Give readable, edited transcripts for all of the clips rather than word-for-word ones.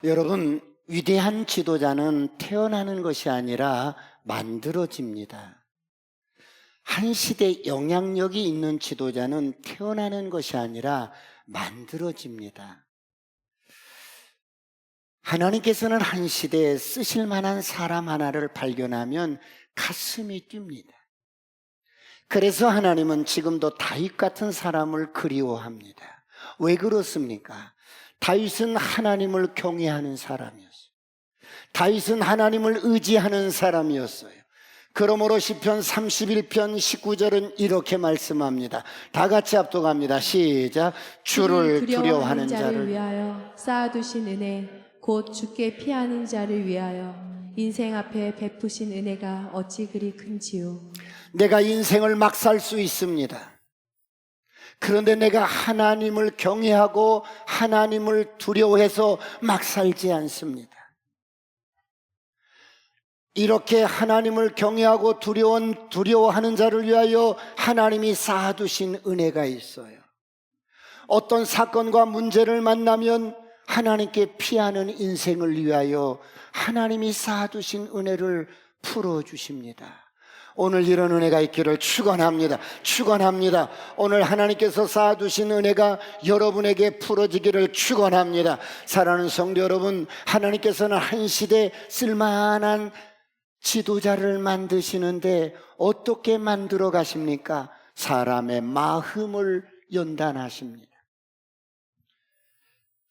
여러분, 위대한 지도자는 태어나는 것이 아니라 만들어집니다. 한 시대 영향력이 있는 지도자는 태어나는 것이 아니라 만들어집니다. 하나님께서는 한 시대에 쓰실 만한 사람 하나를 발견하면 가슴이 뜁니다. 그래서 하나님은 지금도 다윗 같은 사람을 그리워합니다. 왜 그렇습니까? 다윗은 하나님을 경외하는 사람이었어요. 다윗은 하나님을 의지하는 사람이었어요. 그러므로 시편 31편 19절은 이렇게 말씀합니다. 다 같이 합독합니다. 시작. 주를 두려워하는 자를 위하여 쌓아두신 은혜, 곧 주께 피하는 자를 위하여 인생 앞에 베푸신 은혜가 어찌 그리 큰지요. 내가 인생을 막 살 수 있습니다. 그런데 내가 하나님을 경외하고 하나님을 두려워해서 막 살지 않습니다. 이렇게 하나님을 경외하고 두려워하는 자를 위하여 하나님이 쌓아두신 은혜가 있어요. 어떤 사건과 문제를 만나면 하나님께 피하는 인생을 위하여 하나님이 쌓아두신 은혜를 풀어주십니다. 오늘 이런 은혜가 있기를 축원합니다. 축원합니다. 오늘 하나님께서 쌓아두신 은혜가 여러분에게 풀어지기를 축원합니다. 사랑하는 성도 여러분, 하나님께서는 한 시대 쓸만한 지도자를 만드시는데 어떻게 만들어 가십니까? 사람의 마음을 연단하십니다.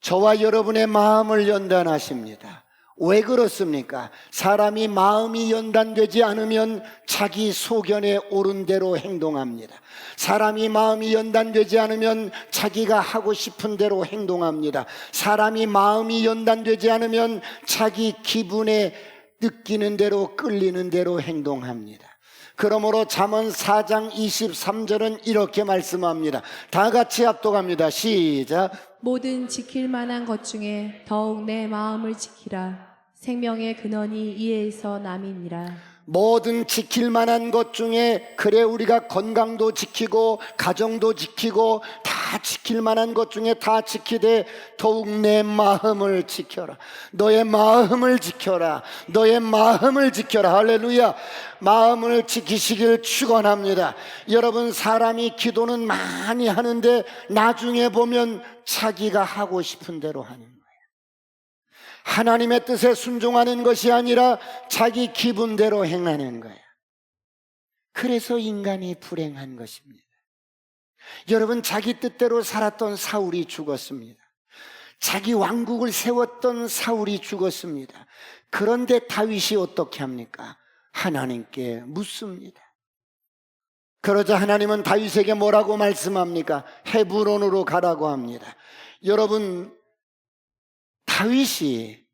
저와 여러분의 마음을 연단하십니다. 왜 그렇습니까? 사람이 마음이 연단되지 않으면 자기 소견에 옳은 대로 행동합니다. 사람이 마음이 연단되지 않으면 자기가 하고 싶은 대로 행동합니다. 사람이 마음이 연단되지 않으면 자기 기분에 느끼는 대로 끌리는 대로 행동합니다. 그러므로 잠언 4장 23절은 이렇게 말씀합니다. 다 같이 합독합니다. 시작. 모든 지킬 만한 것 중에 더욱 내 마음을 지키라. 생명의 근원이 이에서 남이니라. 모든 지킬 만한 것 중에 그래 우리가 건강도 지키고 가정도 지키고 다 지킬 만한 것 중에 다 지키되 더욱 내 마음을 지켜라. 너의 마음을 지켜라. 너의 마음을 지켜라. 할렐루야. 마음을 지키시길 축원합니다. 여러분, 사람이 기도는 많이 하는데 나중에 보면 자기가 하고 싶은 대로 하는 거예요. 하나님의 뜻에 순종하는 것이 아니라 자기 기분대로 행하는 거예요. 그래서 인간이 불행한 것입니다. 여러분, 자기 뜻대로 살았던 사울이 죽었습니다. 자기 왕국을 세웠던 사울이 죽었습니다. 그런데 다윗이 어떻게 합니까? 하나님께 묻습니다. 그러자 하나님은 다윗에게 뭐라고 말씀합니까? 헤브론으로 가라고 합니다. 여러분, 다윗이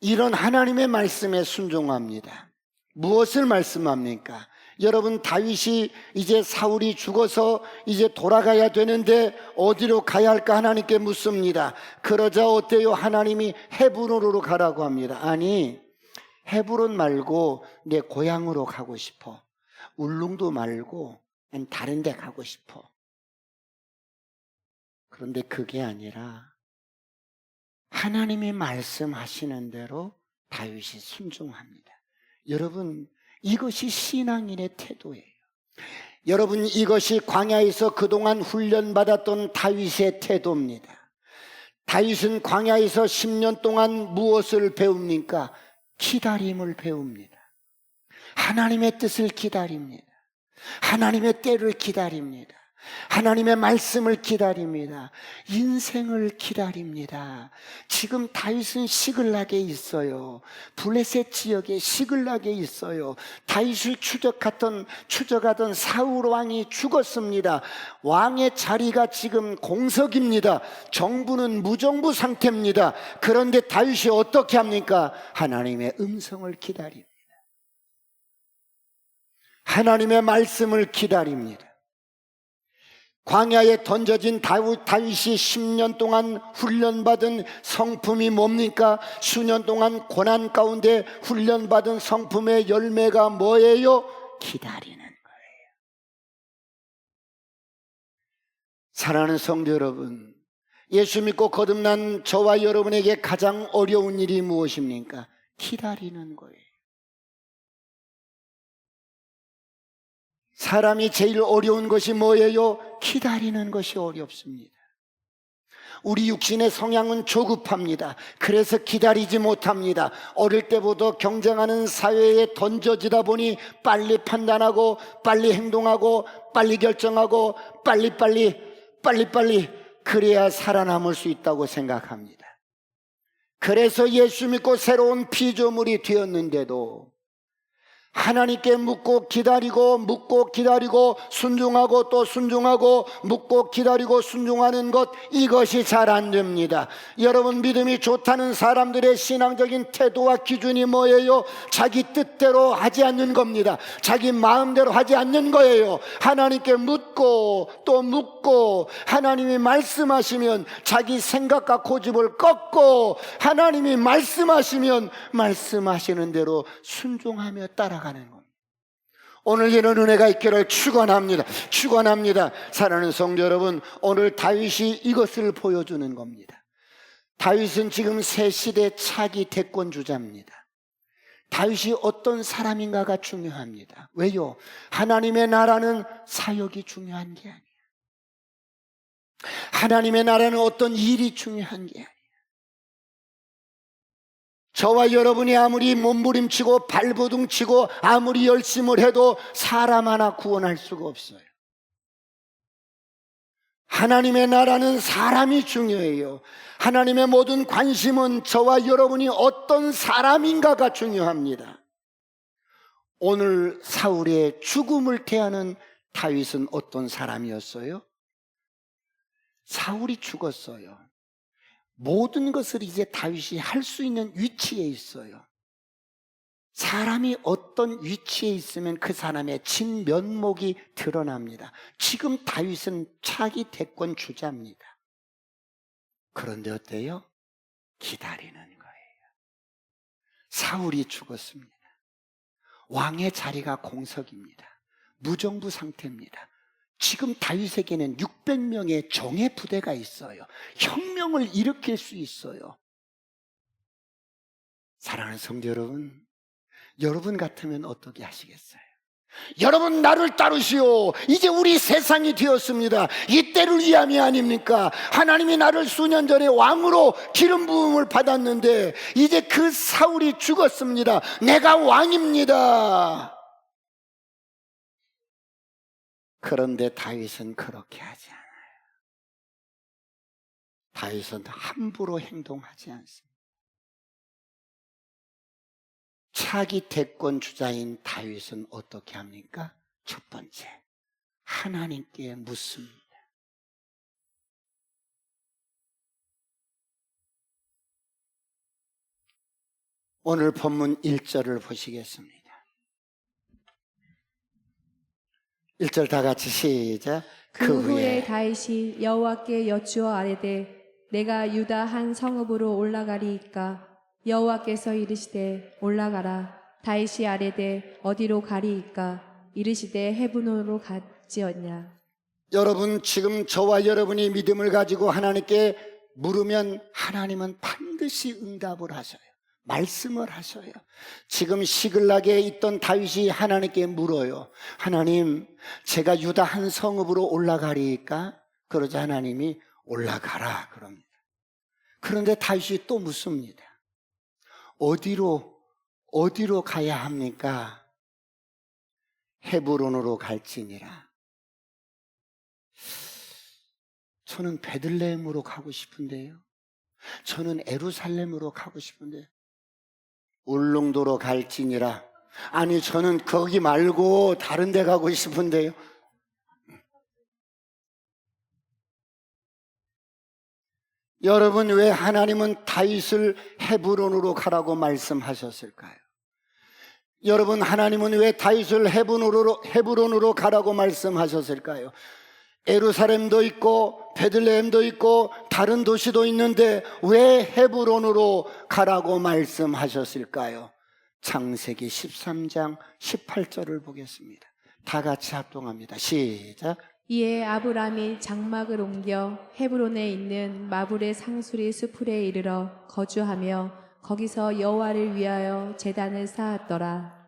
이런 하나님의 말씀에 순종합니다. 무엇을 말씀합니까? 여러분, 다윗이 이제 사울이 죽어서 이제 돌아가야 되는데 어디로 가야 할까 하나님께 묻습니다. 그러자 어때요? 하나님이 헤브론으로 가라고 합니다. 아니, 헤브론 말고 내 고향으로 가고 싶어. 울릉도 말고 난 다른 데 가고 싶어. 그런데 그게 아니라 하나님이 말씀하시는 대로 다윗이 순종합니다. 여러분, 이것이 신앙인의 태도예요. 여러분, 이것이 광야에서 그동안 훈련받았던 다윗의 태도입니다. 다윗은 광야에서 10년 동안 무엇을 배웁니까? 기다림을 배웁니다. 하나님의 뜻을 기다립니다. 하나님의 때를 기다립니다. 하나님의 말씀을 기다립니다. 인생을 기다립니다. 지금 다윗은 시글락에 있어요. 블레셋 지역에 시글락에 있어요. 다윗을 추적하던 사울 왕이 죽었습니다. 왕의 자리가 지금 공석입니다. 정부는 무정부 상태입니다. 그런데 다윗이 어떻게 합니까? 하나님의 음성을 기다립니다. 하나님의 말씀을 기다립니다. 광야에 던져진 다윗이 10년 동안 훈련받은 성품이 뭡니까? 수년 동안 고난 가운데 훈련받은 성품의 열매가 뭐예요? 기다리는 거예요. 사랑하는 성도 여러분, 예수 믿고 거듭난 저와 여러분에게 가장 어려운 일이 무엇입니까? 기다리는 거예요. 사람이 제일 어려운 것이 뭐예요? 기다리는 것이 어렵습니다. 우리 육신의 성향은 조급합니다. 그래서 기다리지 못합니다. 어릴 때부터 경쟁하는 사회에 던져지다 보니 빨리 판단하고 빨리 행동하고 빨리 결정하고 빨리빨리 그래야 살아남을 수 있다고 생각합니다. 그래서 예수 믿고 새로운 피조물이 되었는데도 하나님께 묻고 기다리고 순종하고 또 순종하고 묻고 기다리고 순종하는 것, 이것이 잘 안 됩니다. 여러분, 믿음이 좋다는 사람들의 신앙적인 태도와 기준이 뭐예요? 자기 뜻대로 하지 않는 겁니다. 자기 마음대로 하지 않는 거예요. 하나님께 묻고 또 묻고, 하나님이 말씀하시면 자기 생각과 고집을 꺾고, 하나님이 말씀하시면 말씀하시는 대로 순종하며 따라가는 겁니다. 오늘 이런 은혜가 있기를 축원합니다. 사랑하는 성도 여러분, 오늘 다윗이 이것을 보여주는 겁니다. 다윗은 지금 새 시대 차기 대권주자입니다. 다윗이 어떤 사람인가가 중요합니다. 왜요? 하나님의 나라는 사역이 중요한 게 아니에요. 하나님의 나라는 어떤 일이 중요한 게 아니에요. 저와 여러분이 아무리 몸부림치고 발버둥치고 아무리 열심을 해도 사람 하나 구원할 수가 없어요. 하나님의 나라는 사람이 중요해요. 하나님의 모든 관심은 저와 여러분이 어떤 사람인가가 중요합니다. 오늘 사울의 죽음을 대하는 다윗은 어떤 사람이었어요? 사울이 죽었어요. 모든 것을 이제 다윗이 할 수 있는 위치에 있어요. 사람이 어떤 위치에 있으면 그 사람의 진면목이 드러납니다. 지금 다윗은 차기 대권 주자입니다. 그런데 어때요? 기다리는 거예요. 사울이 죽었습니다. 왕의 자리가 공석입니다. 무정부 상태입니다. 지금 다윗에게는 600명의 정예 부대가 있어요. 혁명을 일으킬 수 있어요. 사랑하는 성도 여러분, 여러분 같으면 어떻게 하시겠어요? 여러분, 나를 따르시오. 이제 우리 세상이 되었습니다. 이때를 위함이 아닙니까? 하나님이 나를 수년 전에 왕으로 기름 부음을 받았는데 이제 그 사울이 죽었습니다. 내가 왕입니다. 그런데 다윗은 그렇게 하지 않아요. 다윗은 함부로 행동하지 않습니다. 차기 대권 주자인 다윗은 어떻게 합니까? 첫 번째, 하나님께 묻습니다. 오늘 본문 1절을 보시겠습니다. 1절 다 같이 시작. 그 후에 다윗이 여호와께 여쭈어 아뢰되 내가 유다 한 성읍으로 올라가리이까? 여호와께서 이르시되 올라가라. 다윗이 아뢰되 어디로 가리이까? 이르시되 헤브론으로 갔지언냐. 여러분, 지금 저와 여러분이 믿음을 가지고 하나님께 물으면 하나님은 반드시 응답을 하셔요. 말씀을 하셔요. 지금 시글락에 있던 다윗이 하나님께 물어요. 하나님, 제가 유다 한 성읍으로 올라가리까? 그러자 하나님이 올라가라 그럽니다. 그런데 다윗이 또 묻습니다. 어디로 가야 합니까? 헤브론으로 갈지니라. 저는 베들레헴으로 가고 싶은데요. 저는 예루살렘으로 가고 싶은데. 울릉도로 갈지니라. 아니, 저는 거기 말고 다른 데 가고 싶은데요. 여러분, 왜 하나님은 다윗을 헤브론으로 가라고 말씀하셨을까요? 여러분, 하나님은 왜 다윗을 헤브론으로 가라고 말씀하셨을까요? 예루살렘도 있고 베들레헴도 있고 다른 도시도 있는데 왜 헤브론으로 가라고 말씀하셨을까요? 창세기 13장 18절을 보겠습니다. 다 같이 합동합니다. 시작. 이에 아브람이 장막을 옮겨 헤브론에 있는 마불의 상수리 수풀에 이르러 거주하며 거기서 여호와를 위하여 제단을 쌓았더라.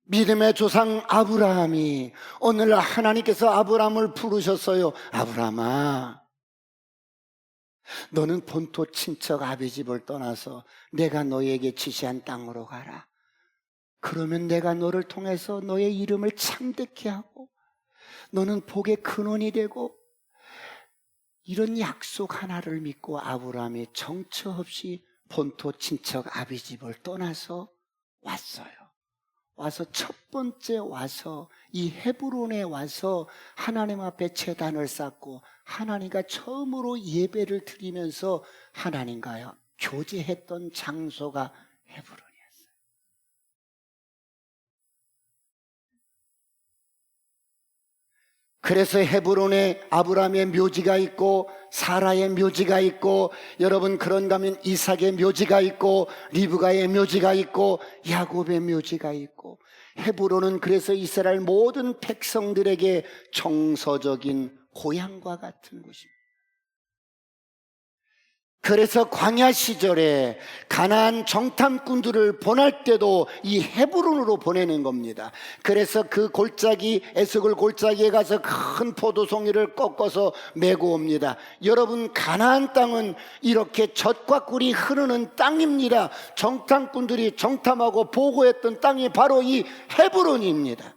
믿음의 조상 아브라함이 오늘 하나님께서 아브라함을 부르셨어요. 아브라함아, 너는 본토 친척 아비 집을 떠나서 내가 너에게 지시한 땅으로 가라. 그러면 내가 너를 통해서 너의 이름을 창대케 하고 너는 복의 근원이 되고, 이런 약속 하나를 믿고 아브라함이 정처 없이 본토 친척 아비 집을 떠나서 왔어요. 와서 첫 번째 와서 이 헤브론에 와서 하나님 앞에 제단을 쌓고 하나님과 처음으로 예배를 드리면서 하나님과 교제했던 장소가 헤브론이었어요. 그래서 헤브론에 아브라함의 묘지가 있고 사라의 묘지가 있고, 여러분 그런가 하면 이삭의 묘지가 있고 리브가의 묘지가 있고 야곱의 묘지가 있고, 헤브론은 그래서 이스라엘 모든 백성들에게 정서적인 고향과 같은 곳입니다. 그래서 광야 시절에 가나안 정탐꾼들을 보낼 때도 이 헤브론으로 보내는 겁니다. 그래서 그 골짜기, 에스골 골짜기에 가서 큰 포도송이를 꺾어서 메고 옵니다. 여러분, 가나안 땅은 이렇게 젖과 꿀이 흐르는 땅입니다. 정탐꾼들이 정탐하고 보고했던 땅이 바로 이 헤브론입니다.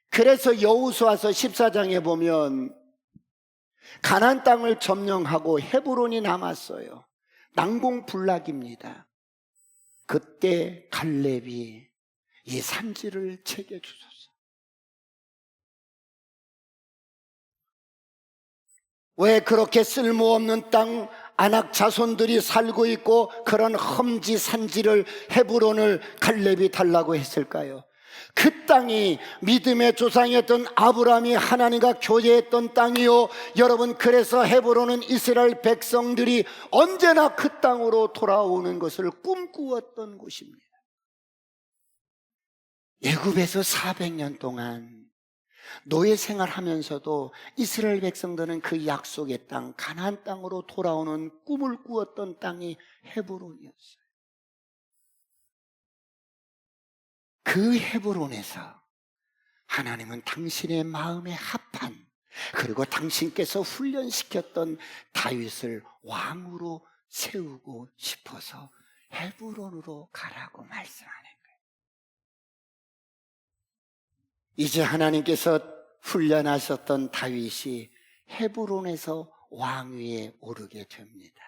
그래서 여호수아서 14장에 보면 가나안 땅을 점령하고 헤브론이 남았어요. 난공불락입니다. 그때 갈렙이 이 산지를 챙겨주소서. 왜 그렇게 쓸모없는 땅, 아낙 자손들이 살고 있고 그런 험지 산지를, 헤브론을 갈렙이 달라고 했을까요? 그 땅이 믿음의 조상이었던 아브라함이 하나님과 교제했던 땅이요, 여러분, 그래서 헤브론은 이스라엘 백성들이 언제나 그 땅으로 돌아오는 것을 꿈꾸었던 곳입니다. 애굽에서 400년 동안 노예 생활하면서도 이스라엘 백성들은 그 약속의 땅, 가나안 땅으로 돌아오는 꿈을 꾸었던 땅이 헤브론이었어요. 그 헤브론에서 하나님은 당신의 마음에 합한, 그리고 당신께서 훈련시켰던 다윗을 왕으로 세우고 싶어서 헤브론으로 가라고 말씀하는 거예요. 이제 하나님께서 훈련하셨던 다윗이 헤브론에서 왕위에 오르게 됩니다.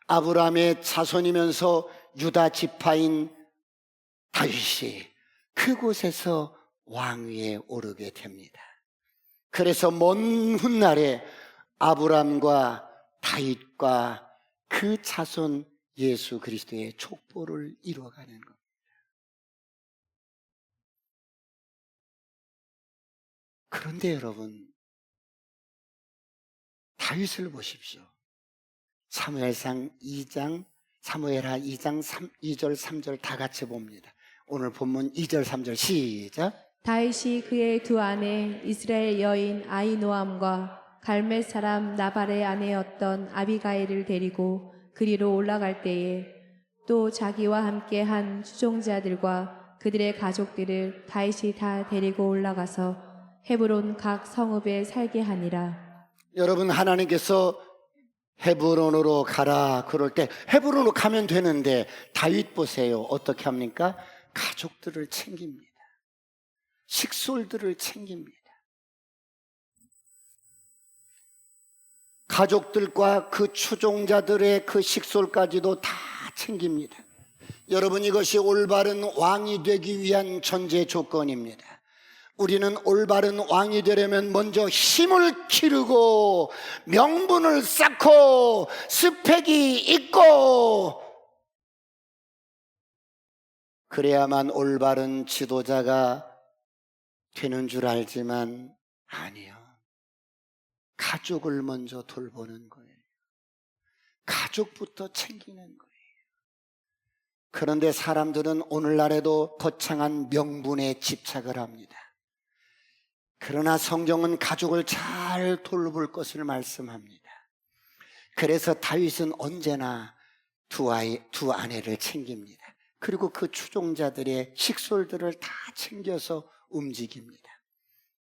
아브라함의 자손이면서 유다 지파인 다윗이 그곳에서 왕위에 오르게 됩니다. 그래서 먼 훗날에 아브라함과 다윗과 그 자손 예수 그리스도의 족보를 이루어가는 겁니다. 그런데 여러분, 다윗을 보십시오. 사무엘상 2장, 사무엘하 2장 2절 3절 다 같이 봅니다. 오늘 본문 2절 3절 시작. 다윗이 그의 두 아내 이스라엘 여인 아히노암과 갈멜 사람 나발의 아내였던 아비가일을 데리고 그리로 올라갈 때에 또 자기와 함께 한 추종자들과 그들의 가족들을 다윗이 다 데리고 올라가서 헤브론 각 성읍에 살게 하니라. 여러분, 하나님께서 헤브론으로 가라 그럴 때 헤브론으로 가면 되는데 다윗 보세요. 어떻게 합니까? 가족들을 챙깁니다. 식솔들을 챙깁니다. 가족들과 그 추종자들의 그 식솔까지도 다 챙깁니다. 여러분, 이것이 올바른 왕이 되기 위한 전제 조건입니다. 우리는 올바른 왕이 되려면 먼저 힘을 기르고 명분을 쌓고 스펙이 있고, 그래야만 올바른 지도자가 되는 줄 알지만 아니요. 가족을 먼저 돌보는 거예요. 가족부터 챙기는 거예요. 그런데 사람들은 오늘날에도 거창한 명분에 집착을 합니다. 그러나 성경은 가족을 잘 돌볼 것을 말씀합니다. 그래서 다윗은 언제나 두 아내를 챙깁니다. 그리고 그 추종자들의 식솔들을 다 챙겨서 움직입니다.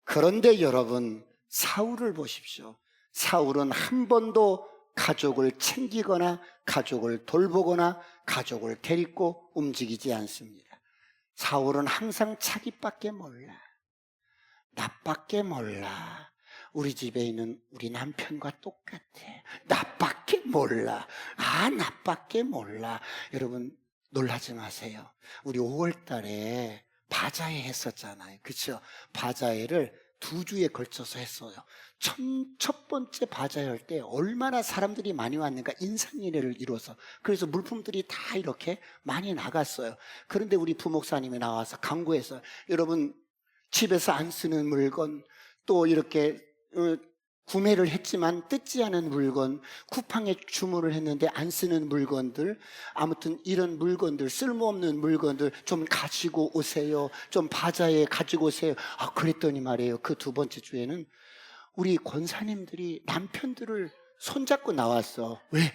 그런데 여러분, 사울을 보십시오. 사울은 한 번도 가족을 챙기거나 가족을 돌보거나 가족을 데리고 움직이지 않습니다. 사울은 항상 자기밖에 몰라. 나밖에 몰라. 우리 집에 있는 우리 남편과 똑같아. 나밖에 몰라. 나밖에 몰라. 여러분, 놀라지 마세요. 우리 5월 달에 바자회 했었잖아요. 그렇죠? 바자회를 2주에 걸쳐서 했어요. 첫 번째 바자회 할 때 얼마나 사람들이 많이 왔는가, 인산인해를 이뤄서. 그래서 물품들이 다 이렇게 많이 나갔어요. 그런데 우리 부목사님이 나와서 강구해서, 여러분 집에서 안 쓰는 물건, 또 이렇게 구매를 했지만 뜯지 않은 물건, 쿠팡에 주문을 했는데 안 쓰는 물건들, 아무튼 이런 물건들, 쓸모없는 물건들 좀 가지고 오세요. 좀 바자회에 가지고 오세요. 그랬더니 말이에요, 그 2번째 주에는 우리 권사님들이 남편들을 손잡고 나왔어. 왜?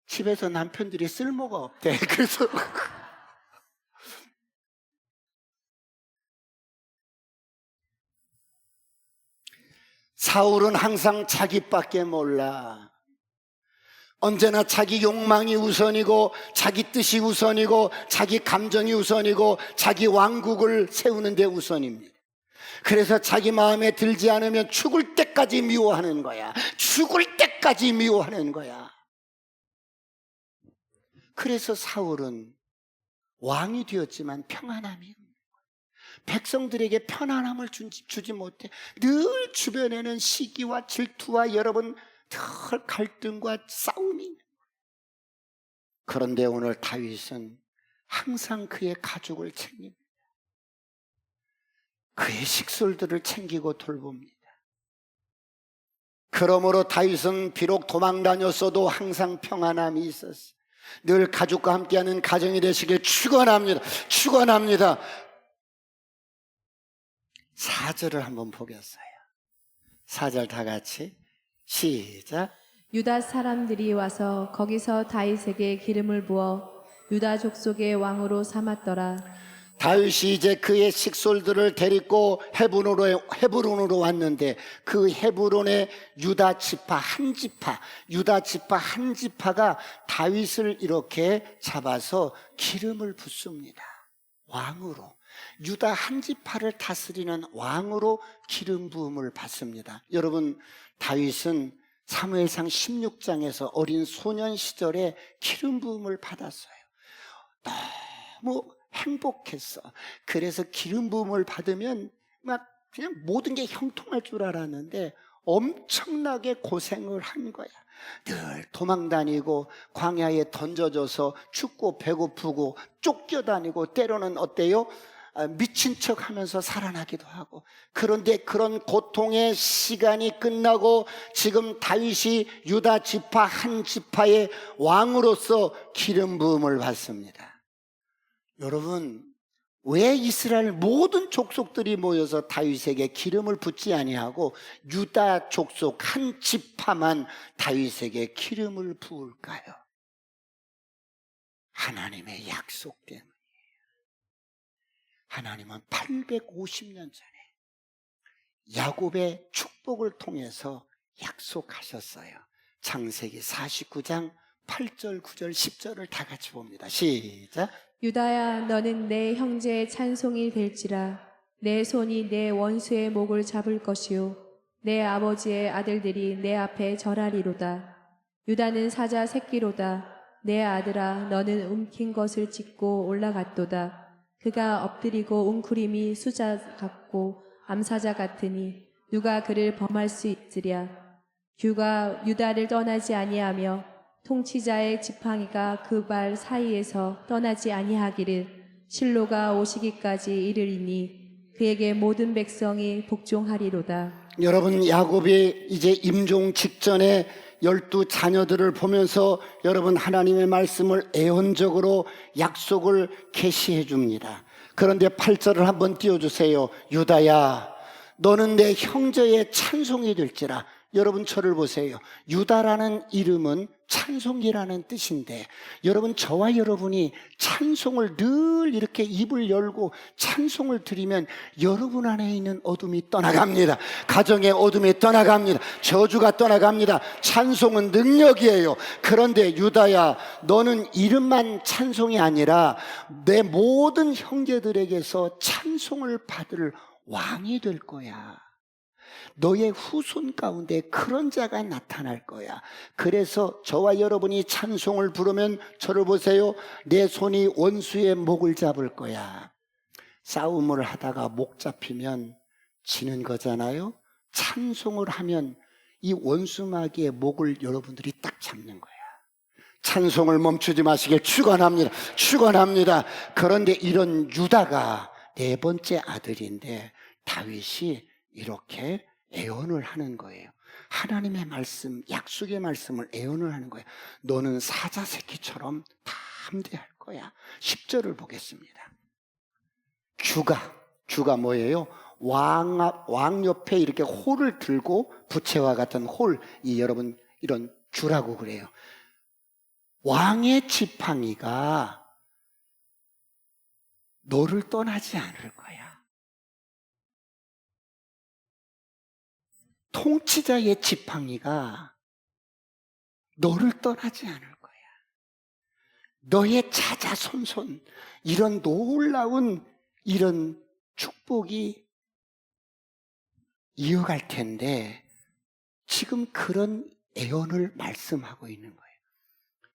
집에서 남편들이 쓸모가 없대. 그래서 사울은 항상 자기밖에 몰라. 언제나 자기 욕망이 우선이고, 자기 뜻이 우선이고, 자기 감정이 우선이고, 자기 왕국을 세우는 데 우선입니다. 그래서 자기 마음에 들지 않으면 죽을 때까지 미워하는 거야. 죽을 때까지 미워하는 거야. 그래서 사울은 왕이 되었지만 평안함이, 백성들에게 편안함을 주지 못해 늘 주변에는 시기와 질투와 여러분 늘 갈등과 싸움이 있는 거예요. 그런데 오늘 다윗은 항상 그의 가족을 챙깁니다. 그의 식솔들을 챙기고 돌봅니다. 그러므로 다윗은 비록 도망 다녔어도 항상 평안함이 있었어요. 늘 가족과 함께하는 가정이 되시길 축원합니다. 축원합니다. 4절을 한번 보겠어요. 4절 다 같이 시작. 유다 사람들이 와서 거기서 다윗에게 기름을 부어 유다 족속의 왕으로 삼았더라. 다윗이 이제 그의 식솔들을 데리고 헤브론으로 왔는데, 그 헤브론의 유다 지파 한 지파가 다윗을 이렇게 잡아서 기름을 붓습니다. 왕으로, 유다 한 지파를 다스리는 왕으로 기름 부음을 받습니다. 여러분, 다윗은 사무엘상 16장에서 어린 소년 시절에 기름 부음을 받았어요. 너무 행복했어. 그래서 기름 부음을 받으면 막 그냥 모든 게 형통할 줄 알았는데 엄청나게 고생을 한 거야. 늘 도망다니고 광야에 던져져서 춥고 배고프고 쫓겨다니고, 때로는 어때요? 미친 척 하면서 살아나기도 하고. 그런데 그런 고통의 시간이 끝나고 지금 다윗이 유다 지파 한 지파의 왕으로서 기름 부음을 받습니다. 여러분, 왜 이스라엘 모든 족속들이 모여서 다윗에게 기름을 붓지 아니하고 유다 족속 한 지파만 다윗에게 기름을 부을까요? 하나님의 약속 때문이에요. 하나님은 850년 전에 야곱의 축복을 통해서 약속하셨어요. 창세기 49장 8절, 9절, 10절을 다 같이 봅니다. 시작. 유다야, 너는 내 형제의 찬송이 될지라. 내 손이 내 원수의 목을 잡을 것이요 내 아버지의 아들들이 내 앞에 절하리로다. 유다는 사자 새끼로다. 내 아들아, 너는 움킨 것을 찢고 올라갔도다. 그가 엎드리고 웅크림이 수자 같고 암사자 같으니 누가 그를 범할 수 있으랴. 규가 유다를 떠나지 아니하며 통치자의 지팡이가 그 발 사이에서 떠나지 아니하기를 실로가 오시기까지 이르리니 그에게 모든 백성이 복종하리로다. 여러분, 야곱이 이제 임종 직전에 12자녀들을 보면서 여러분, 하나님의 말씀을 애언적으로 약속을 계시해 줍니다. 그런데 8절을 한번 띄워주세요. 유다야, 너는 내 형제의 찬송이 될지라. 여러분 저를 보세요. 유다라는 이름은 찬송이라는 뜻인데 여러분 저와 여러분이 찬송을 늘 이렇게 입을 열고 찬송을 드리면 여러분 안에 있는 어둠이 떠나갑니다. 가정의 어둠이 떠나갑니다. 저주가 떠나갑니다. 찬송은 능력이에요. 그런데 유다야, 너는 이름만 찬송이 아니라 내 모든 형제들에게서 찬송을 받을 왕이 될 거야. 너의 후손 가운데 그런 자가 나타날 거야. 그래서 저와 여러분이 찬송을 부르면 저를 보세요. 내 손이 원수의 목을 잡을 거야. 싸움을 하다가 목 잡히면 지는 거잖아요. 찬송을 하면 이 원수마귀의 목을 여러분들이 딱 잡는 거야. 찬송을 멈추지 마시길 축원합니다. 축원합니다. 그런데 이런 유다가 네 번째 아들인데 다윗이 이렇게 애언을 하는 거예요. 하나님의 말씀, 약속의 말씀을 애언을 하는 거예요. 너는 사자 새끼처럼 담대할 거야. 10절을 보겠습니다. 규가 뭐예요? 왕 옆에 이렇게 홀을 들고 부채와 같은 홀, 이 여러분 이런 규라고 그래요. 왕의 지팡이가 너를 떠나지 않을 거야. 통치자의 지팡이가 너를 떠나지 않을 거야. 너의 자자손손, 이런 놀라운 이런 축복이 이어갈 텐데 지금 그런 애언을 말씀하고 있는 거예요.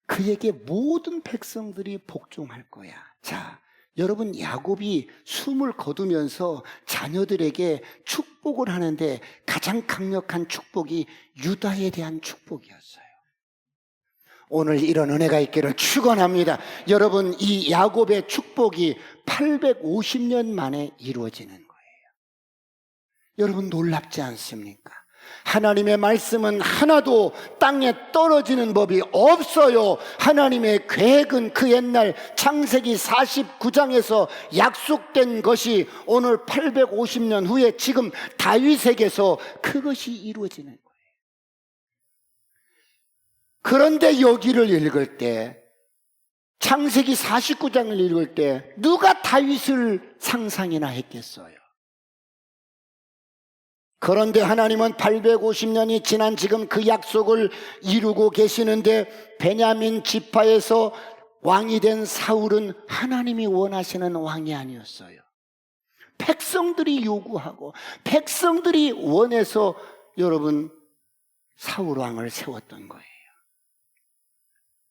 그에게 모든 백성들이 복종할 거야. 자, 여러분, 야곱이 숨을 거두면서 자녀들에게 축복을 하는데 가장 강력한 축복이 유다에 대한 축복이었어요. 오늘 이런 은혜가 있기를 축원합니다. 여러분, 이 야곱의 축복이 850년 만에 이루어지는 거예요. 여러분, 놀랍지 않습니까? 하나님의 말씀은 하나도 땅에 떨어지는 법이 없어요. 하나님의 계획은 그 옛날 창세기 49장에서 약속된 것이 오늘 850년 후에 지금 다윗에게서 그것이 이루어지는 거예요. 그런데 여기를 읽을 때, 창세기 49장을 읽을 때 누가 다윗을 상상이나 했겠어요? 그런데 하나님은 850년이 지난 지금 그 약속을 이루고 계시는데 베냐민 지파에서 왕이 된 사울은 하나님이 원하시는 왕이 아니었어요. 백성들이 요구하고 백성들이 원해서 여러분 사울 왕을 세웠던 거예요.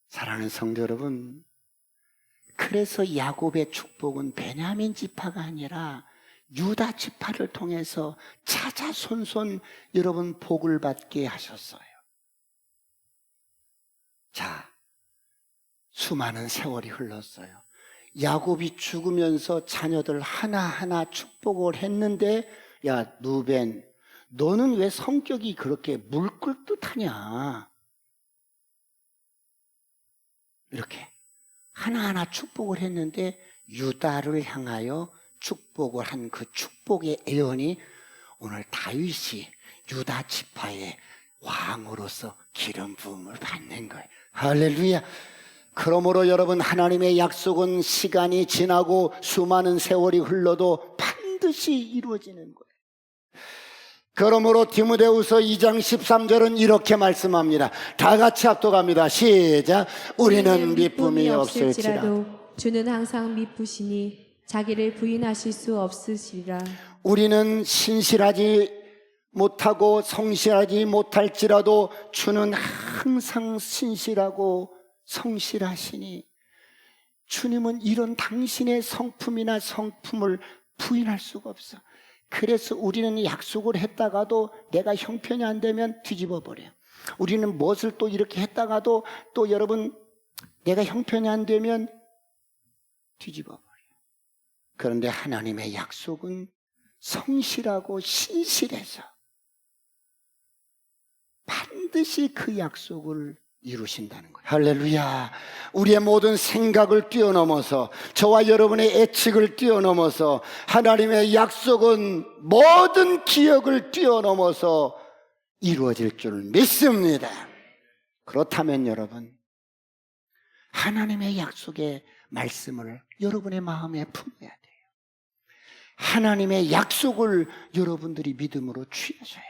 사랑하는 성도 여러분, 그래서 야곱의 축복은 베냐민 지파가 아니라 유다 지파를 통해서 자자손손 여러분 복을 받게 하셨어요. 자, 수많은 세월이 흘렀어요. 야곱이 죽으면서 자녀들 하나하나 축복을 했는데, 야, 누벤, 너는 왜 성격이 그렇게 물 끓듯 하냐? 이렇게 하나하나 축복을 했는데 유다를 향하여 축복을 한 그 축복의 애언이 오늘 다윗이 유다 지파의 왕으로서 기름 부음을 받는 거예요. 할렐루야. 그러므로 여러분, 하나님의 약속은 시간이 지나고 수많은 세월이 흘러도 반드시 이루어지는 거예요. 그러므로 디모데후서 2장 13절은 이렇게 말씀합니다. 다 같이 합독합니다. 시작. 우리는 미쁨이 없을지라도 주는 항상 미쁘시니 자기를 부인하실 수 없으시리라. 우리는 신실하지 못하고 성실하지 못할지라도 주는 항상 신실하고 성실하시니 주님은 이런 당신의 성품이나 성품을 부인할 수가 없어. 그래서 우리는 약속을 했다가도 내가 형편이 안 되면 뒤집어 버려요. 우리는 무엇을 또 이렇게 했다가도 또 여러분 내가 형편이 안 되면 뒤집어 버려요. 그런데 하나님의 약속은 성실하고 신실해서 반드시 그 약속을 이루신다는 거예요. 할렐루야. 우리의 모든 생각을 뛰어넘어서, 저와 여러분의 예측을 뛰어넘어서, 하나님의 약속은 모든 기억을 뛰어넘어서 이루어질 줄 믿습니다. 그렇다면 여러분, 하나님의 약속의 말씀을 여러분의 마음에 품어야 돼요. 하나님의 약속을 여러분들이 믿음으로 취하셔야 돼요.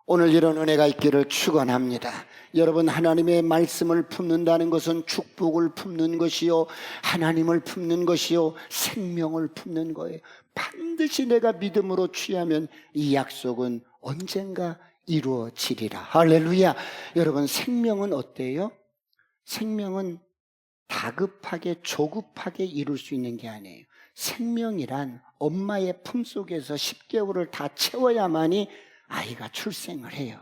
오늘 이런 은혜가 있기를 축원합니다. 여러분, 하나님의 말씀을 품는다는 것은 축복을 품는 것이요, 하나님을 품는 것이요, 생명을 품는 거예요. 반드시 내가 믿음으로 취하면 이 약속은 언젠가 이루어지리라. 할렐루야. 여러분, 생명은 어때요? 생명은 다급하게 조급하게 이룰 수 있는 게 아니에요. 생명이란 엄마의 품속에서 10개월을 다 채워야만이 아이가 출생을 해요.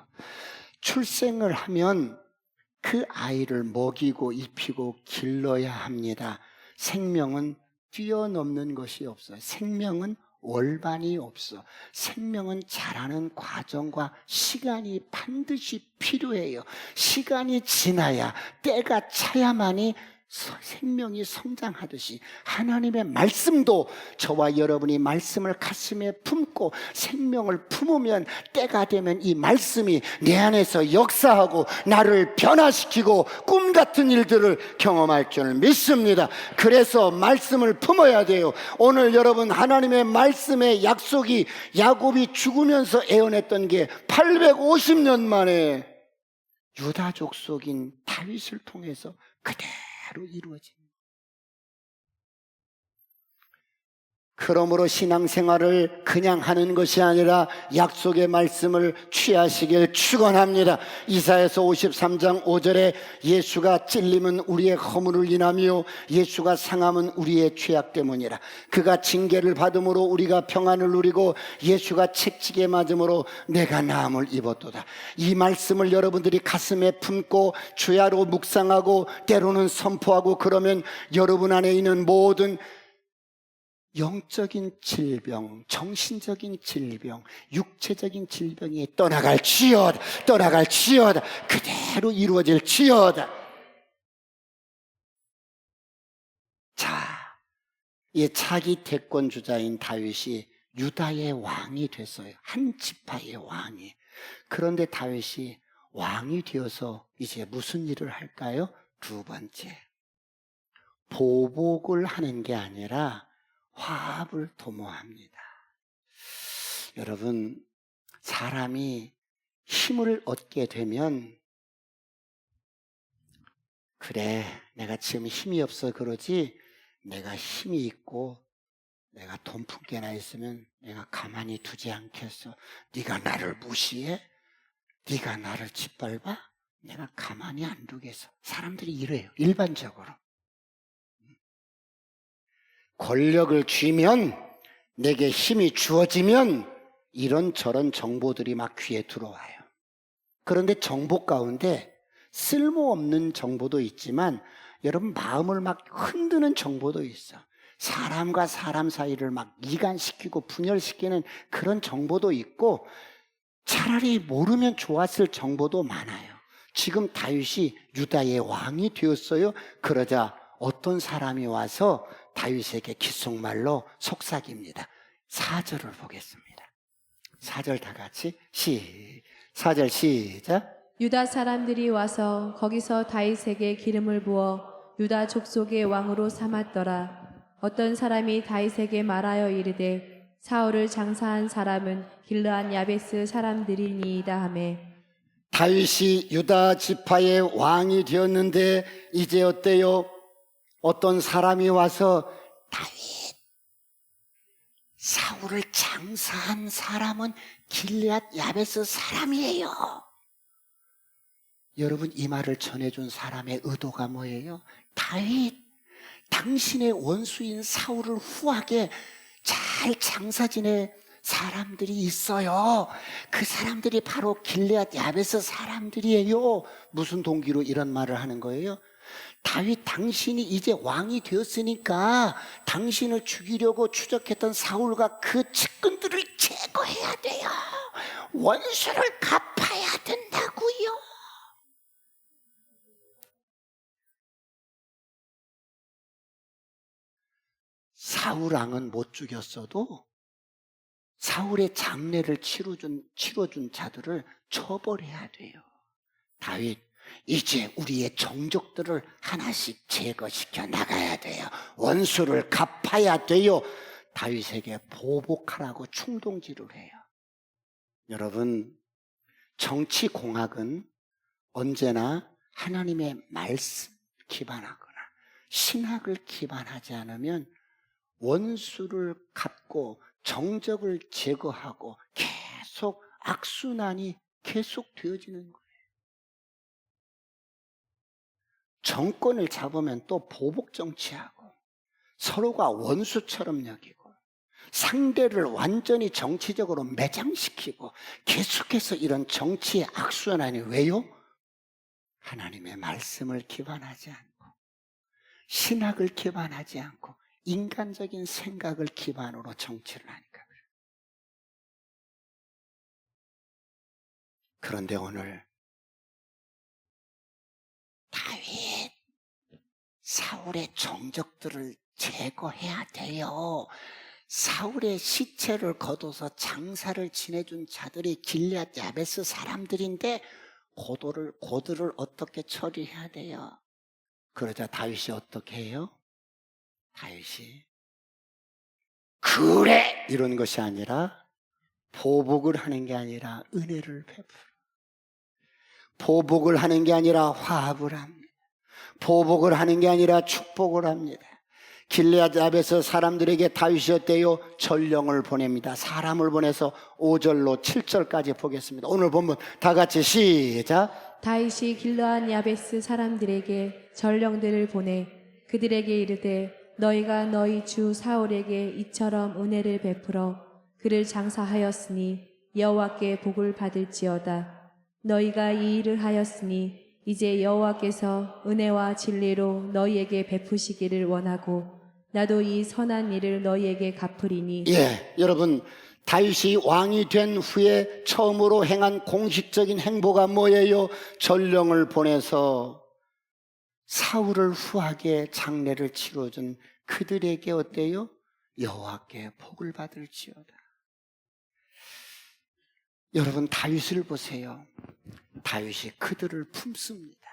출생을 하면 그 아이를 먹이고 입히고 길러야 합니다. 생명은 뛰어넘는 것이 없어요. 생명은 월반이 없어. 생명은 자라는 과정과 시간이 반드시 필요해요. 시간이 지나야, 때가 차야만이 생명이 성장하듯이 하나님의 말씀도, 저와 여러분이 말씀을 가슴에 품고 생명을 품으면 때가 되면 이 말씀이 내 안에서 역사하고 나를 변화시키고 꿈 같은 일들을 경험할 줄 믿습니다. 그래서 말씀을 품어야 돼요. 오늘 여러분, 하나님의 말씀의 약속이 야곱이 죽으면서 애원했던 게 850년 만에 유다 족속인 다윗을 통해서 그대로 이루어집니다. 그러므로 신앙생활을 그냥 하는 것이 아니라 약속의 말씀을 취하시길 축원합니다. 이사야서 53장 5절에 예수가 찔림은 우리의 허물을 인하며 예수가 상함은 우리의 죄악 때문이라. 그가 징계를 받음으로 우리가 평안을 누리고 예수가 채찍에 맞음으로 내가 나음을 입었도다. 이 말씀을 여러분들이 가슴에 품고 주야로 묵상하고 때로는 선포하고, 그러면 여러분 안에 있는 모든 영적인 질병, 정신적인 질병, 육체적인 질병이 떠나갈지어다, 떠나갈지어다, 그대로 이루어질지어다. 자, 이 차기 태권주자인 다윗이 유다의 왕이 됐어요. 한 지파의 왕이. 그런데 다윗이 왕이 되어서 이제 무슨 일을 할까요? 두 번째, 보복을 하는 게 아니라 화합을 도모합니다. 여러분, 사람이 힘을 얻게 되면, 그래, 내가 지금 힘이 없어 그러지, 내가 힘이 있고 내가 돈 품게나 있으면 내가 가만히 두지 않겠어. 네가 나를 무시해? 네가 나를 짓밟아? 내가 가만히 안 두겠어. 사람들이 이래요, 일반적으로. 권력을 쥐면, 내게 힘이 주어지면 이런저런 정보들이 막 귀에 들어와요. 그런데 정보 가운데 쓸모없는 정보도 있지만, 여러분, 마음을 막 흔드는 정보도 있어. 사람과 사람 사이를 막 이간시키고 분열시키는 그런 정보도 있고, 차라리 모르면 좋았을 정보도 많아요. 지금 다윗이 유다의 왕이 되었어요. 그러자 어떤 사람이 와서 다윗에게 귓속말로 속삭입니다. 4절을 보겠습니다. 4절 다 같이 4절 시작. 유다 사람들이 와서 거기서 다윗에게 기름을 부어 유다 족속의 왕으로 삼았더라. 어떤 사람이 다윗에게 말하여 이르되 사울을 장사한 사람은 길르한 야베스 사람들이니이다 하매, 다윗이 유다 지파의 왕이 되었는데 이제 어때요? 어떤 사람이 와서 다윗, 사울을 장사한 사람은 길르앗 야베스 사람이에요. 여러분, 이 말을 전해준 사람의 의도가 뭐예요? 다윗, 당신의 원수인 사울을 후하게 잘 장사 지낸 사람들이 있어요. 그 사람들이 바로 길르앗 야베스 사람들이에요. 무슨 동기로 이런 말을 하는 거예요? 다윗, 당신이 이제 왕이 되었으니까 당신을 죽이려고 추적했던 사울과 그 측근들을 제거해야 돼요. 원수를 갚아야 된다고요. 사울 왕은 못 죽였어도 사울의 장례를 치러준 자들을 처벌해야 돼요. 다윗, 이제 우리의 정적들을 하나씩 제거시켜 나가야 돼요. 원수를 갚아야 돼요. 다윗에게 보복하라고 충동질을 해요. 여러분, 정치공학은 언제나 하나님의 말씀 기반하거나 신학을 기반하지 않으면 원수를 갚고 정적을 제거하고 계속 악순환이 계속 되어지는 거예요. 정권을 잡으면 또 보복 정치하고 서로가 원수처럼 여기고 상대를 완전히 정치적으로 매장시키고 계속해서 이런 정치의 악순환이 왜요? 하나님의 말씀을 기반하지 않고 신학을 기반하지 않고 인간적인 생각을 기반으로 정치를 하니까 그래요. 그런데 오늘 다윗, 사울의 정적들을 제거해야 돼요. 사울의 시체를 거둬서 장사를 지내준 자들이 길앗 야베스 사람들인데 고들을 어떻게 처리해야 돼요? 그러자 다윗이 어떻게 해요? 다윗이 그래! 이런 것이 아니라 보복을 하는 게 아니라 은혜를 베풀어. 보복을 하는 게 아니라 화합을 합니다. 보복을 하는 게 아니라 축복을 합니다. 길앗 야베스 사람들에게 다윗이 어때요? 전령을 보냅니다. 사람을 보내서 5절로 7절까지 보겠습니다. 오늘 본문 다 같이 시작. 다윗이 길르앗 야베스 사람들에게 전령들을 보내 그들에게 이르되 너희가 너희 주 사울에게 이처럼 은혜를 베풀어 그를 장사하였으니 여호와께 복을 받을지어다. 너희가 이 일을 하였으니 이제 여호와께서 은혜와 진리로 너희에게 베푸시기를 원하고 나도 이 선한 일을 너희에게 갚으리니. 여러분, 다윗이 왕이 된 후에 처음으로 행한 공식적인 행보가 뭐예요? 전령을 보내서 사울을 후하게 장례를 치러준 그들에게 어때요? 여호와께 복을 받을지어다. 여러분, 다윗을 보세요. 다윗이 그들을 품습니다.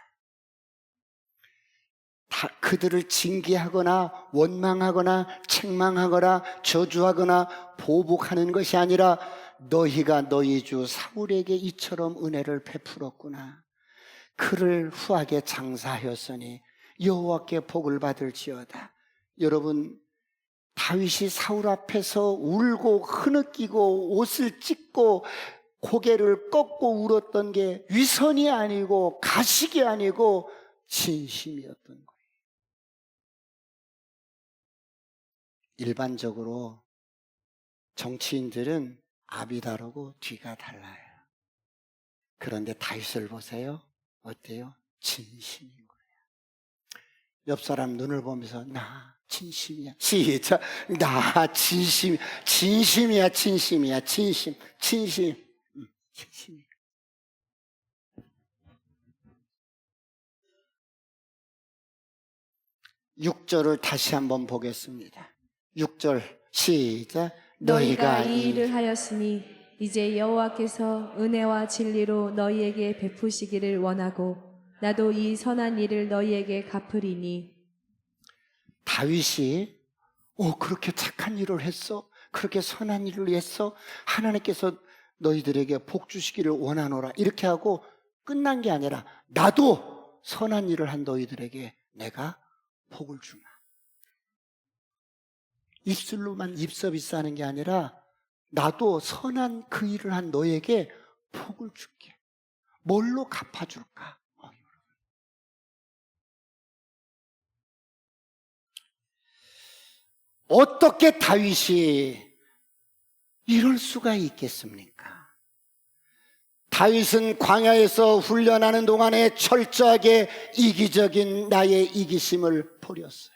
그들을 징계하거나 원망하거나 책망하거나 저주하거나 보복하는 것이 아니라 너희가 너희 주 사울에게 이처럼 은혜를 베풀었구나. 그를 후하게 장사하였으니 여호와께 복을 받을지어다. 여러분, 다윗이 사울 앞에서 울고 흐느끼고 옷을 찢고 고개를 꺾고 울었던 게 위선이 아니고 가식이 아니고 진심이었던 거예요. 일반적으로 정치인들은 앞이 다르고 뒤가 달라요. 그런데 다윗을 보세요. 어때요? 진심인 거예요. 옆 사람 눈을 보면서 나 진심이야. 시작. 나 진심이야. 진심이야. 진심이야. 진심. 진심이야. 6절을 다시 한번 보겠습니다. 6절 시작. 너희가 이 일을 하였으니 이제 여호와께서 은혜와 진리로 너희에게 베푸시기를 원하고 나도 이 선한 일을 너희에게 갚으리니. 다윗이 그렇게 착한 일을 했어? 그렇게 선한 일을 했어? 하나님께서 너희들에게 복 주시기를 원하노라 이렇게 하고 끝난 게 아니라 나도 선한 일을 한 너희들에게 내가 복을 주마. 입술로만 입서비싸는 게 아니라 나도 선한 그 일을 한 너에게 복을 줄게. 뭘로 갚아줄까? 어떻게 다윗이 이럴 수가 있겠습니까? 다윗은 광야에서 훈련하는 동안에 철저하게 이기적인 나의 이기심을 버렸어요.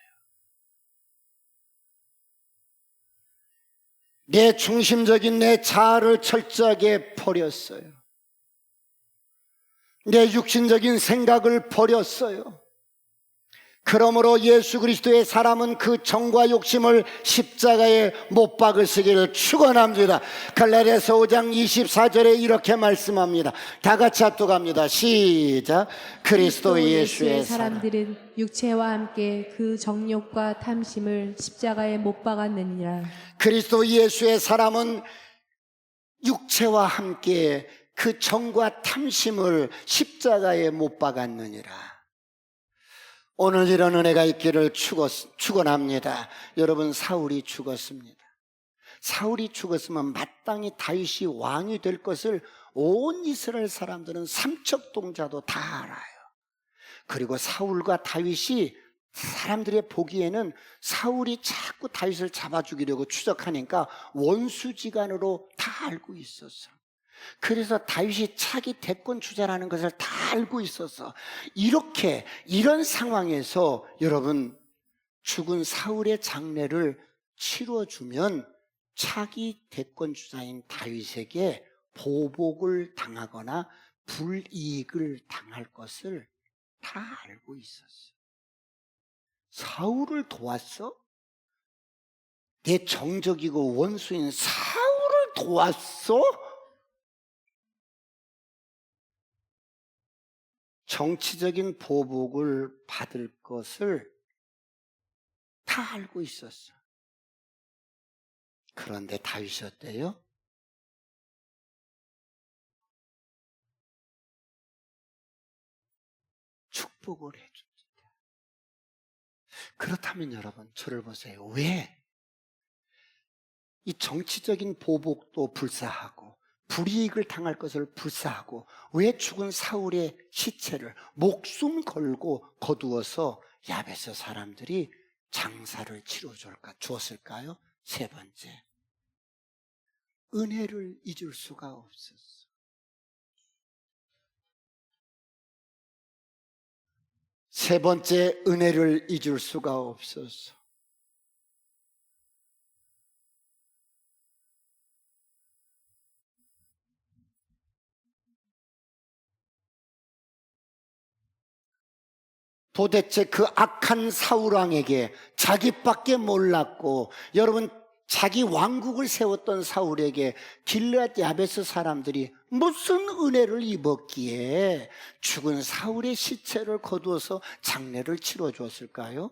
내 중심적인 내 자아를 철저하게 버렸어요. 내 육신적인 생각을 버렸어요. 그러므로 예수 그리스도의 사람은 그 정과 욕심을 십자가에 못 박으시기를 축원합니다. 갈라디아서 5장 24절에 이렇게 말씀합니다. 다 같이 합독합니다. 시작. 그리스도 예수의 사람. 사람들은 육체와 함께 그 정욕과 탐심을 십자가에 못 박았느니라. 그리스도 예수의 사람은 육체와 함께 그 정과 탐심을 십자가에 못 박았느니라. 오늘 이런 은혜가 있기를 축원합니다. 여러분, 사울이 죽었습니다. 사울이 죽었으면 마땅히 다윗이 왕이 될 것을 온 이스라엘 사람들은 삼척동자도 다 알아요. 그리고 사울과 다윗이 사람들의 보기에는 사울이 자꾸 다윗을 잡아 죽이려고 추적하니까 원수지간으로 다 알고 있었어. 그래서 다윗이 차기 대권 주자라는 것을 다 알고 있어서 이런 상황에서 여러분, 죽은 사울의 장례를 치러주면 차기 대권 주자인 다윗에게 보복을 당하거나 불이익을 당할 것을 다 알고 있었어. 사울을 도왔어? 내 정적이고 원수인 사울을 도왔어? 정치적인 보복을 받을 것을 다 알고 있었어. 그런데 다윗이 어때요? 축복을 해줍니다. 그렇다면 여러분, 저를 보세요. 왜 이 정치적인 보복도 불사하고 불이익을 당할 것을 불사하고 왜 죽은 사울의 시체를 목숨 걸고 거두어서 야베스 사람들이 장사를 주었을까요? 세 번째, 은혜를 잊을 수가 없었어. 세 번째, 은혜를 잊을 수가 없었어. 도대체 그 악한 사울왕에게 자기밖에 몰랐고, 여러분, 자기 왕국을 세웠던 사울에게 길르앗 야베스 사람들이 무슨 은혜를 입었기에 죽은 사울의 시체를 거두어서 장례를 치러주었을까요?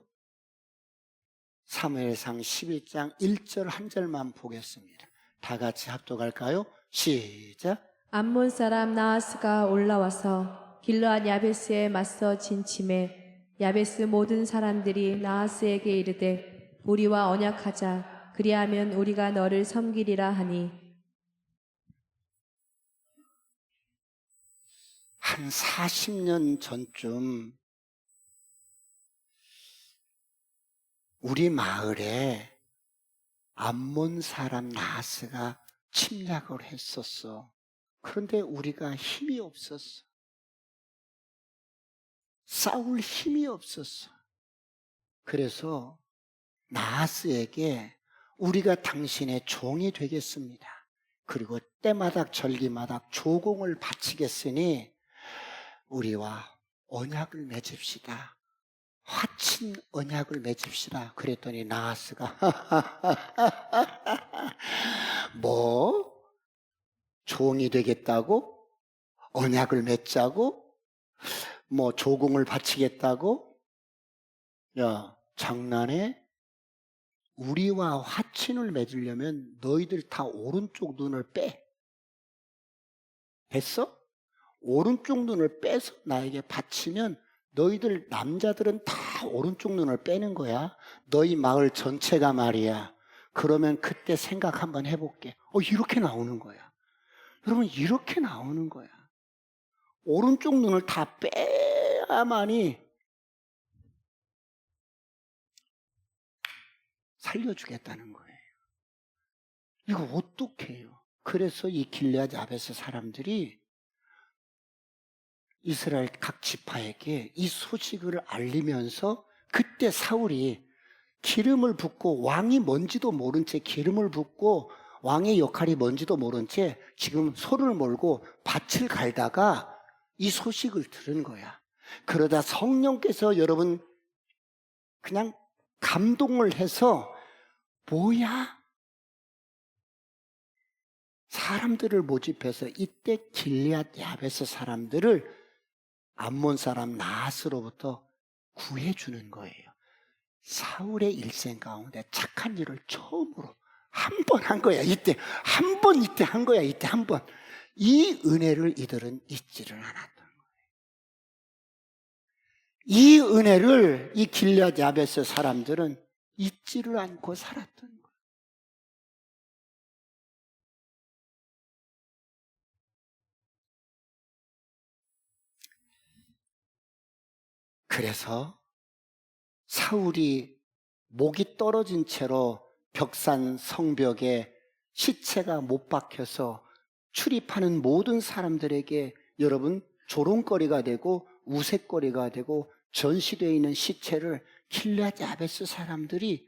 사무엘상 12장 1절 한 절만 보겠습니다. 다 같이 합독할까요? 시작. 암몬 사람 나하스가 올라와서 길르앗 야베스에 맞서 진침해 야베스 모든 사람들이 나하스에게 이르되 우리와 언약하자. 그리하면 우리가 너를 섬기리라 하니. 한 40년 전쯤 우리 마을에 암몬 사람 나하스가 침략을 했었어. 그런데 우리가 힘이 없었어. 싸울 힘이 없었어. 그래서 나하스에게 우리가 당신의 종이 되겠습니다. 그리고 때마다 절기마다 조공을 바치겠으니 우리와 언약을 맺읍시다. 화친 언약을 맺읍시다. 그랬더니 나하스가 뭐? 종이 되겠다고? 언약을 맺자고? 뭐 조공을 바치겠다고? 야, 장난해? 우리와 화친을 맺으려면 너희들 다 오른쪽 눈을 빼. 됐어? 오른쪽 눈을 빼서 나에게 바치면 너희들 남자들은 다 오른쪽 눈을 빼는 거야. 너희 마을 전체가 말이야. 그러면 그때 생각 한번 해볼게. 이렇게 나오는 거야. 여러분, 이렇게 나오는 거야. 오른쪽 눈을 다 빼야만이 살려주겠다는 거예요. 이거 어떻게 해요? 그래서 이 길르앗 야베스 사람들이 이스라엘 각 지파에게 이 소식을 알리면서 그때 사울이 기름을 붓고 왕이 뭔지도 모른 채 기름을 붓고 왕의 역할이 뭔지도 모른 채 지금 소를 몰고 밭을 갈다가 이 소식을 들은 거야. 그러다 성령께서 여러분 그냥 감동을 해서 뭐야? 사람들을 모집해서 이때 길앗 야베스 사람들을 암몬 사람 나하스로부터 구해주는 거예요. 사울의 일생 가운데 착한 일을 처음으로 한 번 한 거야. 이때 한 번, 이때 한 거야. 이때 한 번. 이 은혜를 이들은 잊지를 않았던 거예요. 이 은혜를 이 길앗 야베스 사람들은 잊지를 않고 살았던 거예요. 그래서 사울이 목이 떨어진 채로 벽산 성벽에 시체가 못 박혀서 출입하는 모든 사람들에게 여러분 조롱거리가 되고 우색거리가 되고 전시되어 있는 시체를 길앗 야베스 사람들이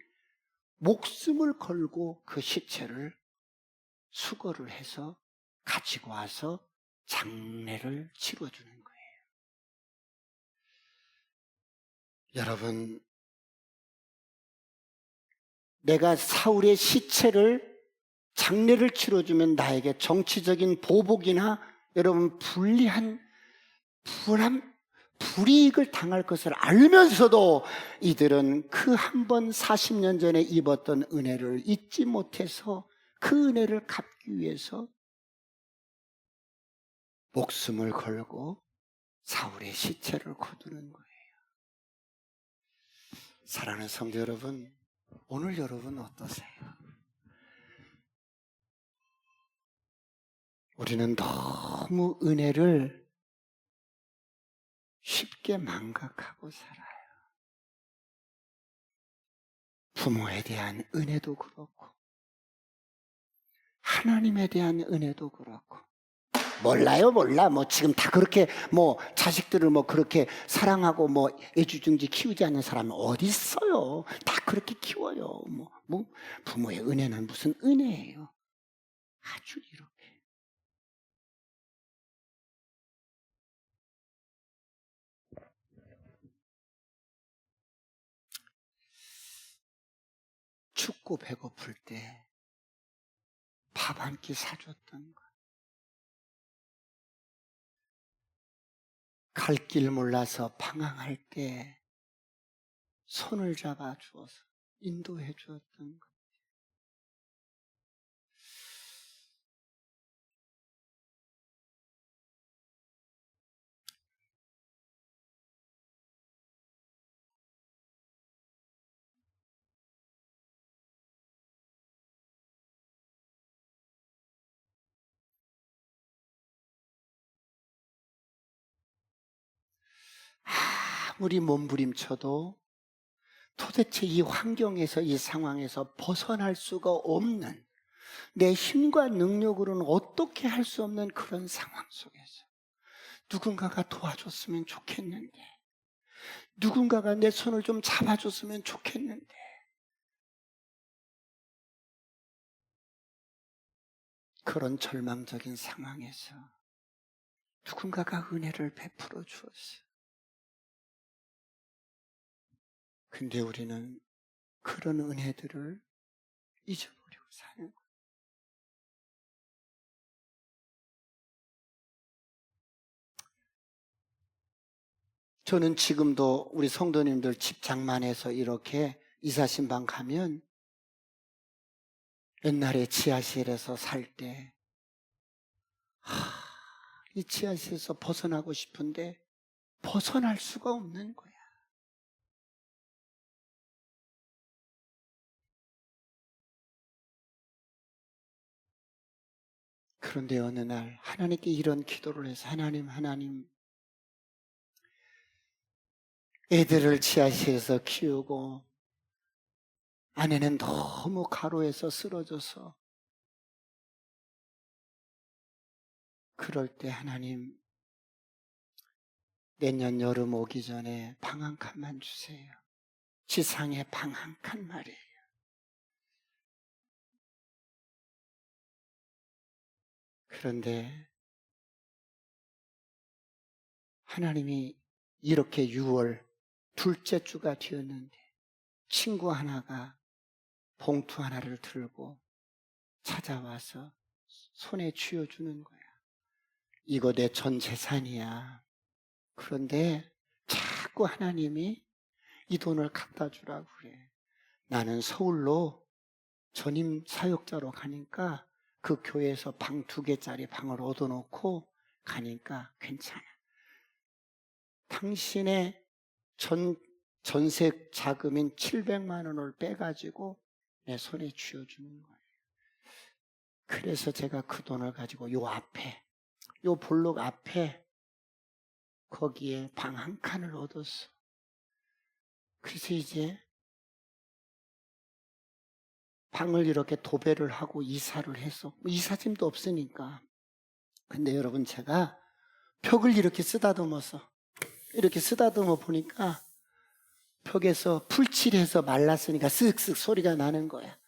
목숨을 걸고 그 시체를 수거를 해서 가지고 와서 장례를 치러주는 거예요. 여러분, 내가 사울의 시체를 장례를 치러주면 나에게 정치적인 보복이나 여러분 불이익을 당할 것을 알면서도 이들은 그 한 번 40년 전에 입었던 은혜를 잊지 못해서 그 은혜를 갚기 위해서 목숨을 걸고 사울의 시체를 거두는 거예요. 사랑하는 성도 여러분, 오늘 여러분 어떠세요? 우리는 너무 은혜를 쉽게 망각하고 살아요. 부모에 대한 은혜도 그렇고 하나님에 대한 은혜도 그렇고 몰라. 지금 다 그렇게 자식들을 그렇게 사랑하고 애지중지 키우지 않는 사람은 어디 있어요? 다 그렇게 키워요. 부모의 은혜는 무슨 은혜예요? 아주 이렇게. 춥고 배고플 때 밥 한 끼 사줬던 거. 갈 길 몰라서 방황할 때 손을 잡아 주어서 인도해 주었던 것. 아무리 몸부림쳐도 도대체 이 환경에서, 이 상황에서 벗어날 수가 없는, 내 힘과 능력으로는 어떻게 할 수 없는 그런 상황 속에서 누군가가 도와줬으면 좋겠는데, 누군가가 내 손을 좀 잡아줬으면 좋겠는데, 그런 절망적인 상황에서 누군가가 은혜를 베풀어 주었어요. 근데 우리는 그런 은혜들을 잊어버리고 사는 거예요. 저는 지금도 우리 성도님들 집 장만해서 이렇게 이사신방 가면 옛날에 지하실에서 살 때 이 지하실에서 벗어나고 싶은데 벗어날 수가 없는 거야. 그런데 어느 날 하나님께 이런 기도를 해서 하나님 애들을 지하실에서 키우고 아내는 너무 가로에서 쓰러져서 그럴 때 하나님 내년 여름 오기 전에 방 한 칸만 주세요. 지상에 방 한 칸 말이에요. 그런데 하나님이 이렇게 6월 둘째 주가 되었는데 친구 하나가 봉투 하나를 들고 찾아와서 손에 쥐어주는 거야. 이거 내 전 재산이야. 그런데 자꾸 하나님이 이 돈을 갖다 주라고 그래. 나는 서울로 전임 사역자로 가니까 그 교회에서 방 2개짜리 방을 얻어놓고 가니까 괜찮아. 당신의 전세 자금인 700만 원을 빼가지고 내 손에 쥐어주는 거예요. 그래서 제가 그 돈을 가지고 요 앞에, 요 볼록 앞에 거기에 방 1칸을 얻었어. 그래서 이제 방을 이렇게 도배를 하고 이사를 했어. 이삿짐도 없으니까. 근데 여러분, 제가 벽을 이렇게 쓰다듬어서 이렇게 쓰다듬어 보니까 벽에서 풀칠해서 말랐으니까 쓱쓱 소리가 나는 거야.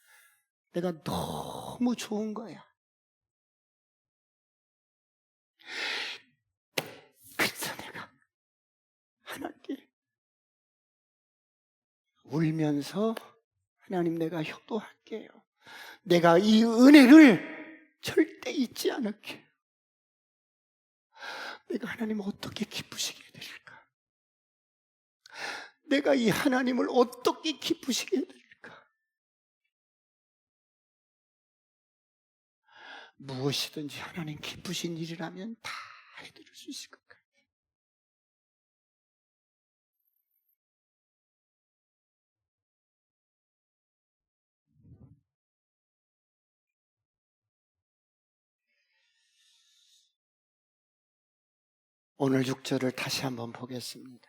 내가 너무 좋은 거야. 그래서 내가 하나님께 울면서, 하나님, 내가 효도할게요. 내가 이 은혜를 절대 잊지 않을게요. 내가 하나님을 어떻게 기쁘시게 해드릴까? 내가 이 하나님을 어떻게 기쁘시게 해드릴까? 무엇이든지 하나님 기쁘신 일이라면 다 해드릴 수 있을 것 같아요. 오늘 6절을 다시 한번 보겠습니다.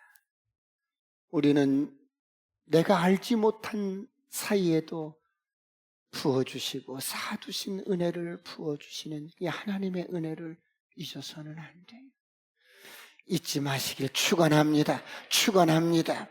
우리는 내가 알지 못한 사이에도 부어주시고 쌓아두신 은혜를 부어주시는 이 하나님의 은혜를 잊어서는 안 돼요. 잊지 마시길 축원합니다. 축원합니다.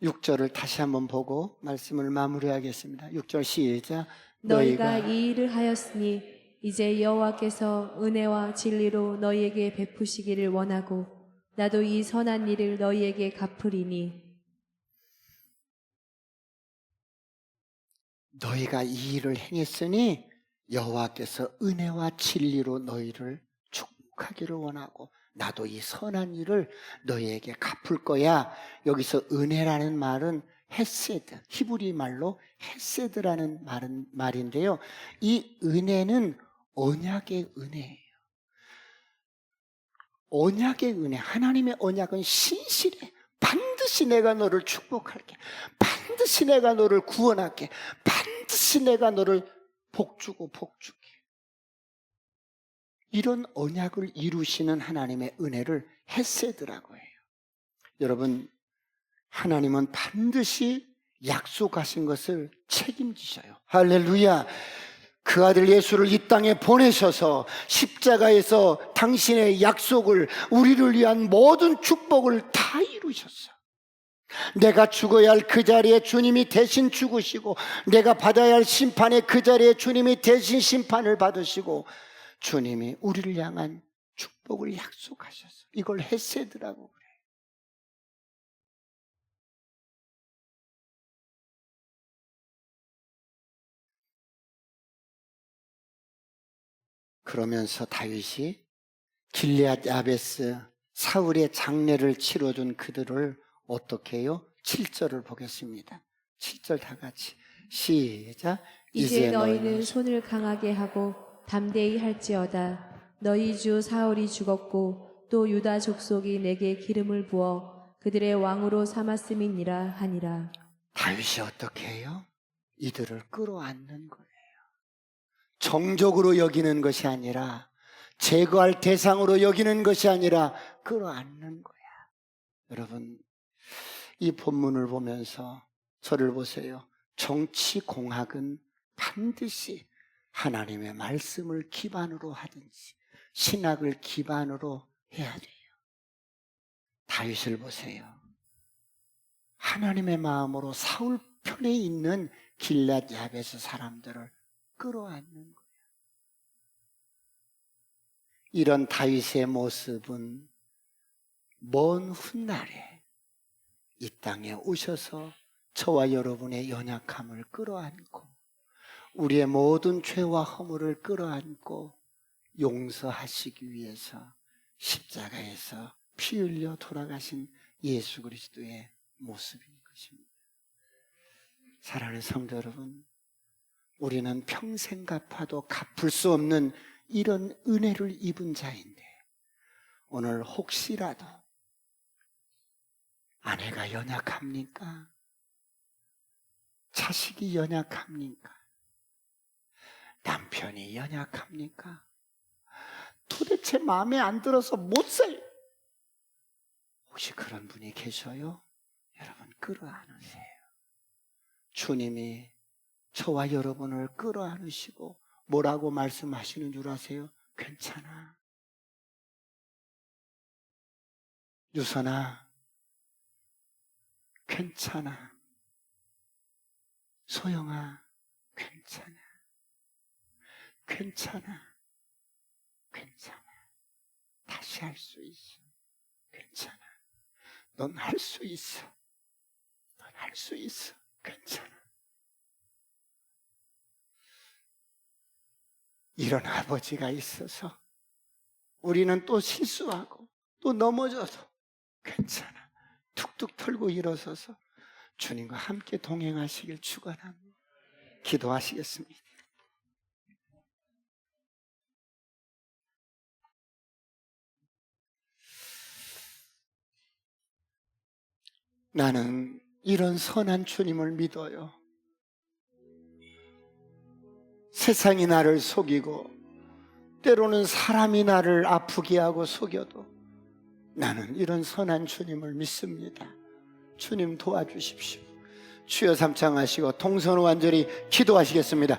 6절을 다시 한번 보고 말씀을 마무리하겠습니다. 6절 시작. 너희가 이 일을 하였으니 이제 여호와께서 은혜와 진리로 너희에게 베푸시기를 원하고 나도 이 선한 일을 너희에게 갚으리니. 너희가 이 일을 행했으니 여호와께서 은혜와 진리로 너희를 축복하기를 원하고 나도 이 선한 일을 너희에게 갚을 거야. 여기서 은혜라는 말은 헤세드, 히브리 말로 헤세드라는 말인데요. 이 은혜는 언약의 은혜예요. 언약의 은혜, 하나님의 언약은 신실해. 반드시 내가 너를 축복할게. 반드시 내가 너를 구원할게. 반드시 내가 너를 복주고 복주게. 이런 언약을 이루시는 하나님의 은혜를 헤세드라고 해요. 여러분, 하나님은 반드시 약속하신 것을 책임지셔요. 할렐루야. 그 아들 예수를 이 땅에 보내셔서 십자가에서 당신의 약속을, 우리를 위한 모든 축복을 다 이루셨어. 내가 죽어야 할 그 자리에 주님이 대신 죽으시고, 내가 받아야 할 심판의 그 자리에 주님이 대신 심판을 받으시고, 주님이 우리를 향한 축복을 약속하셨어. 이걸 헤세드라고 그래. 그러면서 다윗이 길르앗 야베스 사울의 장례를 치러준 그들을 어떻게 해요? 7절을 보겠습니다. 7절 다 같이 시작. 이제 너희는 손을 강하게 하고 담대히 할지어다. 너희 주 사울이 죽었고 또 유다 족속이 내게 기름을 부어 그들의 왕으로 삼았음이니라 하니라. 다윗이 어떻게 해요? 이들을 끌어안는 거예요. 정적으로 여기는 것이 아니라, 제거할 대상으로 여기는 것이 아니라 끌어안는 거야. 여러분, 이 본문을 보면서 저를 보세요. 정치 공학은 반드시 하나님의 말씀을 기반으로 하든지 신학을 기반으로 해야 돼요. 다윗을 보세요. 하나님의 마음으로 사울 편에 있는 길앗 야베스 사람들을 끌어안는 거예요. 이런 다윗의 모습은 먼 훗날에 이 땅에 오셔서 저와 여러분의 연약함을 끌어안고 우리의 모든 죄와 허물을 끌어안고 용서하시기 위해서 십자가에서 피 흘려 돌아가신 예수 그리스도의 모습인 것입니다. 사랑하는 성도 여러분, 우리는 평생 갚아도 갚을 수 없는 이런 은혜를 입은 자인데 오늘 혹시라도 아내가 연약합니까? 자식이 연약합니까? 남편이 연약합니까? 도대체 마음에 안 들어서 못 살요. 혹시 그런 분이 계셔요? 여러분 끌어안으세요. 주님이 저와 여러분을 끌어안으시고 뭐라고 말씀하시는 줄 아세요? 괜찮아. 유선아, 괜찮아. 소영아, 괜찮아. 괜찮아. 괜찮아. 다시 할 수 있어. 괜찮아. 넌 할 수 있어. 넌 할 수 있어. 괜찮아. 이런 아버지가 있어서 우리는 또 실수하고 또 넘어져도 괜찮아. 툭툭 털고 일어서서 주님과 함께 동행하시길 축원합니다. 기도하시겠습니다. 나는 이런 선한 주님을 믿어요. 세상이 나를 속이고 때로는 사람이 나를 아프게 하고 속여도 나는 이런 선한 주님을 믿습니다. 주님 도와주십시오. 주여 삼창하시고 동선 완전히 기도하시겠습니다.